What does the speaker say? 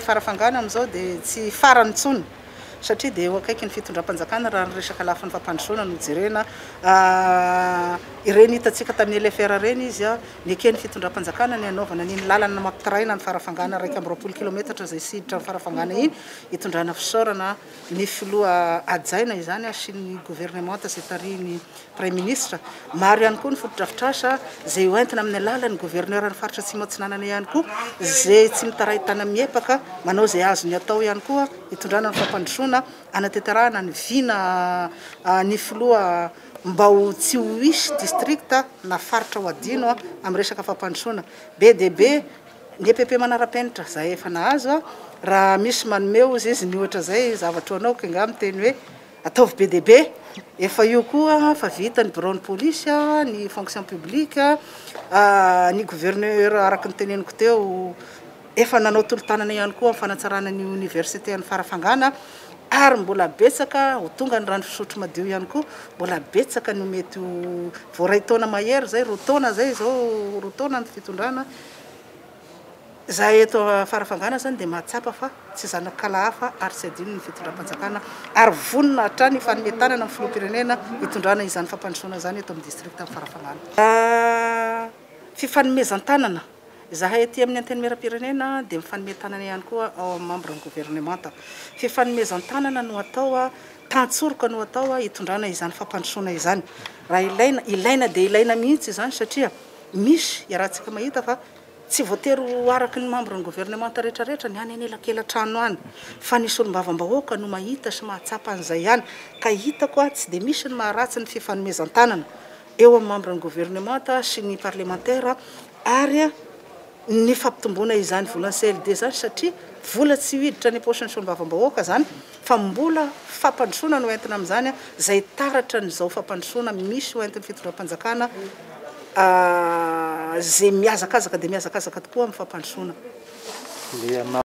farafangana am'izao dia tsy farany tsony satria dia eo akaiky ny fitondram-panjakana raha ny resaka lafin'ny fampandrosoana no jerena ireny hitantsika tamin'ny LFR reny izy a ny ekeny fitondram-panjakana ny anaovana ny lalana mampitaraina ny farafangana 120 kilometatra zay siditra ny farafangana iny hitondrana fisaorana ny filoha adjaina izany sy ny gouvernement zay tariny premier ministre maro ihany koa ny fotodrafitrasa zay hoentina amin'ny alalan'ny gouverneur ny faritra atsimo atsinanana ihany koa zay tsy mitaraitana miepaka manao zay azony atao ihany koa hitondrana ny fampandrosoana anateterahana ny vina ny filoha mba ho tsy ho isy district na faritra ho adino amin'ny resaka fampandrosoana be dia be ny EPP manara-penitra za efa nahazo raha misy manomeo izy ny ohatra zay zavatra anao ka nga miteny hoe ataovy be dia be efa io koa fa vita ny bureau ny police ny fonction publique ny gouverneur araka ny teneniko teo efa nanao tolo-tanana ihany koa amin'ny fanatsarana ny université ny farafangana ary mbola betsaka ho tonga ny rano fisotro madio ihany koa mbola betsaka no mety voaray taona mahery zay roa taona zay zao roa taona ny fitondrana za eto farafangana zany dia mahatsapa fa tsy zanakala hafa ary tsy adino ny fitondram-panjakana ary vonona hatrany fanometanana amin'ny filoham-pirenena hitondrana izany fampandrosoana zany eto amin'ny district amin'ny farafangana fifanomezan-tanana zahay ety amin'ny anteny mera-pirenena dia mifanometanana ihany koa ao amin'ny membre ny gouvernement fifanomezan-tanana no atao tantsoroka no atao hitondrana izany fampandrosoana izany raha ilaina dia ilaina mihitsy izany satria misy iarahantsika mahita fa tsy voatery araky ny membre ny gouvernement rehetrarehetra ny any anelakelan-trano any fa nisy olombavambahoaka no mahita sy mahatsapa an'izay ihany ka hitako tsy dia misy ny maharatsy ny fifanomezan-tanana eo amin'ny membre ny gouvernement sy ny parlementaire ary ny fampitomboana izany volan'ny CLD zany satria vola tsy hiditra ny aposiny sy olombavambahoaka zany fa mbola fampandrosoana no entina amin'izany zay taratra ny zao fampandrosoana misy ho entin'ny fitondram-panjakana zay miazakazaka dia miazakazaka tokoa amin'ny fampandrosoana